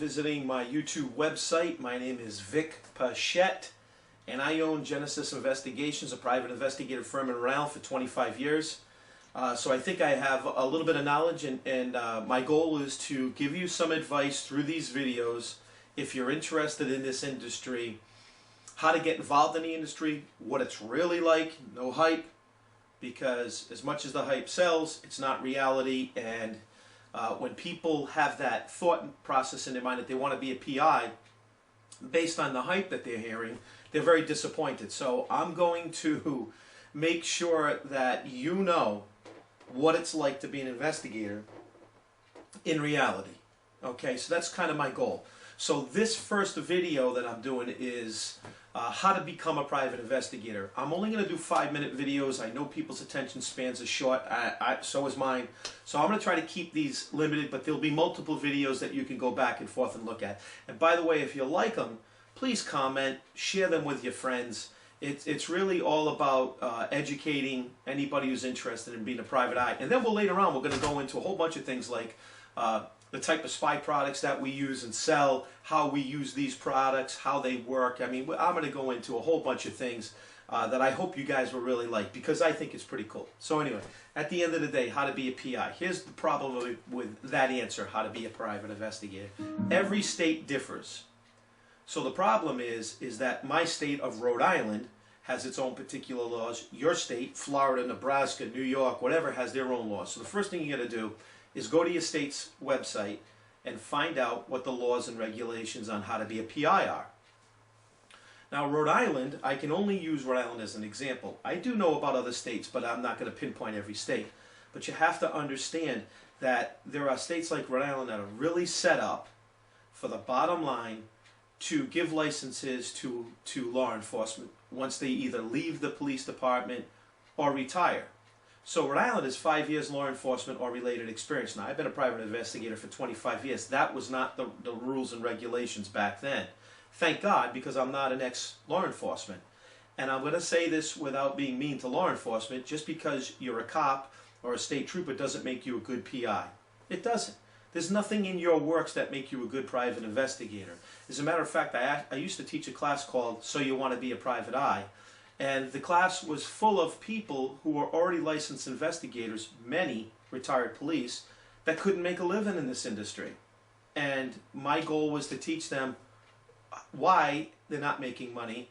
visiting my YouTube website. My name is Vic Pachette, and I own Genesis Investigations, a private investigative firm in Rhode Island for 25 years. So I think I have a little bit of knowledge, and my goal is to give you some advice through these videos if you're interested in this industry, how to get involved in the industry, what it's really like, no hype, because as much as the hype sells, it's not reality. And when people have that thought process in their mind that they want to be a PI based on the hype that they're hearing, they're very disappointed. So I'm going to make sure that you know what it's like to be an investigator in reality. Okay, so that's kind of my goal. So this first video that I'm doing is how to become a private investigator. I'm only going to do 5-minute videos. I know people's attention spans are short. So is mine. So I'm going to try to keep these limited, but there'll be multiple videos that you can go back and forth and look at. And by the way, if you like them, please comment, share them with your friends. It's really all about educating anybody who's interested in being a private eye. And then later on, we're going to go into a whole bunch of things like the type of spy products that we use and sell, how we use these products, how they work. I mean, I'm going to go into a whole bunch of things that I hope you guys will really like, because I think it's pretty cool. So anyway, at the end of the day, how to be a PI. Here's the problem with that answer, how to be a private investigator. Every state differs. So the problem is that my state of Rhode Island has its own particular laws. Your state, Florida, Nebraska, New York, whatever, has their own laws. So the first thing you got to do is go to your state's website and find out what the laws and regulations on how to be a PI are. Now, Rhode Island, I can only use Rhode Island as an example. I do know about other states, but I'm not going to pinpoint every state. But you have to understand that there are states like Rhode Island that are really set up for the bottom line to give licenses to law enforcement once they either leave the police department or retire. So Rhode Island is 5 years law enforcement or related experience. Now, I've been a private investigator for 25 years. That was not the rules and regulations back then. Thank God, because I'm not an ex-law enforcement. And I'm going to say this without being mean to law enforcement. Just because you're a cop or a state trooper doesn't make you a good PI. It doesn't. There's nothing in your works that make you a good private investigator. As a matter of fact, I used to teach a class called So You Want to Be a Private Eye. And the class was full of people who were already licensed investigators, many retired police, that couldn't make a living in this industry. And my goal was to teach them why they're not making money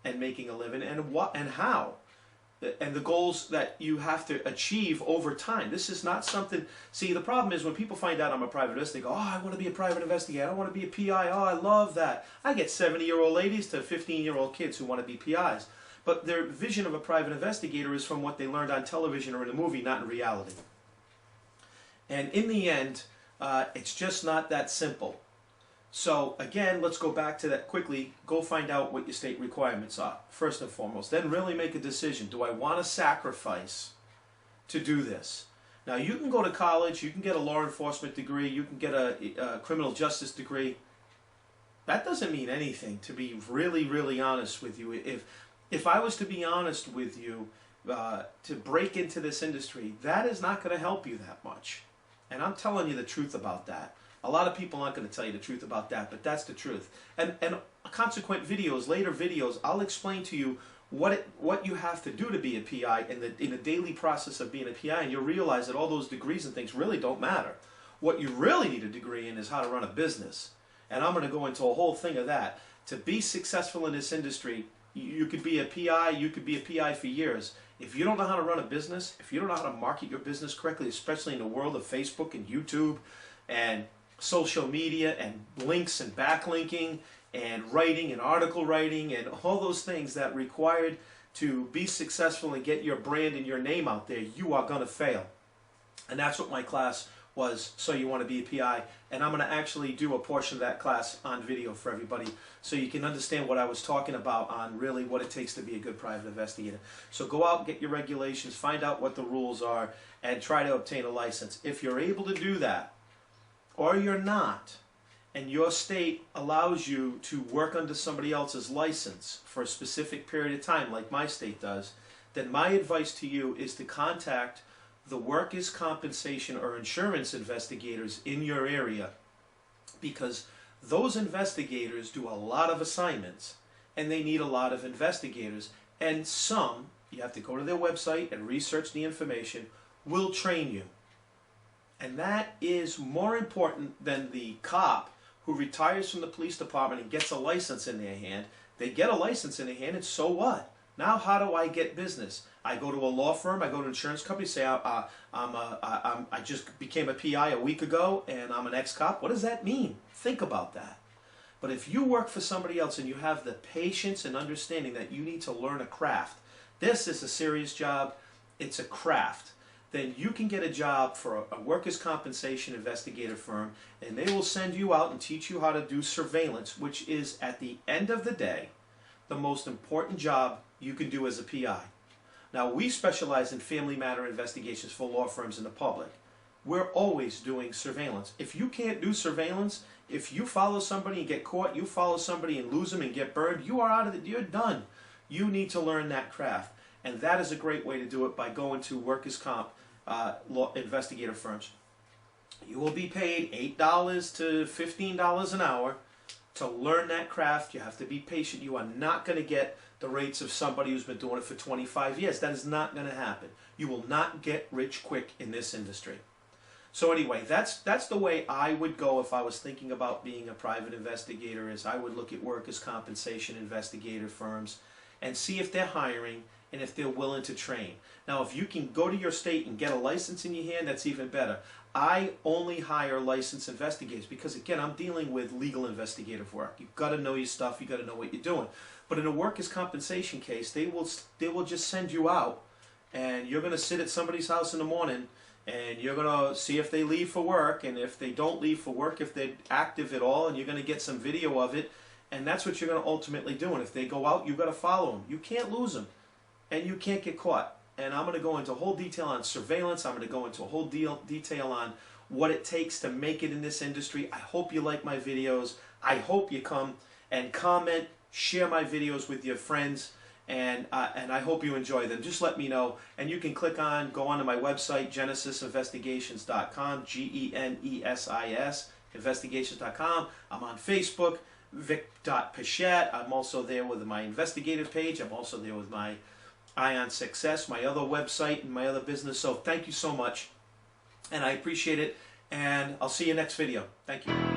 and making a living, and how. And the goals that you have to achieve over time. This is not something... See, the problem is when people find out I'm a private investigator, they go, oh, I want to be a private investigator, I want to be a PI, oh, I love that. I get 70-year-old ladies to 15-year-old kids who want to be PIs. But their vision of a private investigator is from what they learned on television or in a movie, not in reality. And in the end, it's just not that simple. So again, let's go back to that quickly. Go find out what your state requirements are, first and foremost. Then really make a decision. Do I want to sacrifice to do this? Now, you can go to college, you can get a law enforcement degree, you can get a criminal justice degree. That doesn't mean anything, to be really, really honest with you. If I was to be honest with you, to break into this industry, that is not going to help you that much. And I'm telling you the truth about that. A lot of people aren't going to tell you the truth about that, but that's the truth. And consequent videos, later videos, I'll explain to you what you have to do to be a PI in the daily process of being a PI, and you'll realize that all those degrees and things really don't matter. What you really need a degree in is how to run a business. And I'm going to go into a whole thing of that. To be successful in this industry, you could be a PI, you could be a PI for years. If you don't know how to run a business, if you don't know how to market your business correctly, especially in the world of Facebook and YouTube and social media and links and backlinking and writing and article writing and all those things that are required to be successful and get your brand and your name out there, you are going to fail. And that's what my class was, So You Want to Be a PI. And I'm going to actually do a portion of that class on video for everybody so you can understand what I was talking about on really what it takes to be a good private investigator. So go out, get your regulations, find out what the rules are, and try to obtain a license. If you're able to do that, or you're not, and your state allows you to work under somebody else's license for a specific period of time, like my state does, then my advice to you is to contact the workers' compensation or insurance investigators in your area, because those investigators do a lot of assignments, and they need a lot of investigators. And some, you have to go to their website and research the information, will train you. And that is more important than the cop who retires from the police department and gets a license in their hand. They get a license in their hand, and so what? Now how do I get business? I go to a law firm, I go to an insurance company, say I just became a PI a week ago and I'm an ex-cop. What does that mean? Think about that. But if you work for somebody else and you have the patience and understanding that you need to learn a craft, this is a serious job, it's a craft, then you can get a job for a workers' compensation investigator firm, and they will send you out and teach you how to do surveillance, which is, at the end of the day, the most important job you can do as a PI. Now, we specialize in family matter investigations for law firms and the public. We're always doing surveillance. If you can't do surveillance, if you follow somebody and get caught, you follow somebody and lose them and get burned, you are out of it, you're done. You need to learn that craft. And that is a great way to do it, by going to workers' comp law investigator firms. You will be paid $8 to $15 an hour to learn that craft. You have to be patient. You are not going to get the rates of somebody who's been doing it for 25 years. That is not going to happen. You will not get rich quick in this industry. So anyway, that's the way I would go if I was thinking about being a private investigator. Is I would look at workers' compensation investigator firms and see if they're hiring and if they're willing to train. Now, if you can go to your state and get a license in your hand, that's even better. I only hire licensed investigators because, again, I'm dealing with legal investigative work. You've got to know your stuff. You've got to know what you're doing. But in a workers' compensation case, they will just send you out, and you're going to sit at somebody's house in the morning, and you're going to see if they leave for work, and if they don't leave for work, if they're active at all, and you're going to get some video of it, and that's what you're going to ultimately do. And if they go out, you've got to follow them. You can't lose them, and you can't get caught. And I'm going to go into a whole detail on surveillance. I'm going to go into a whole detail on what it takes to make it in this industry. I hope you like my videos. I hope you come and comment, share my videos with your friends, and I hope you enjoy them. Just let me know. And you can go on to my website, genesisinvestigations.com, Genesis investigations.com. I'm on Facebook, Vic.Pichette. I'm also there with my investigative page. I'm also there with my Eye on Success, my other website, and my other business. So thank you so much, and I appreciate it, and I'll see you next video. Thank you.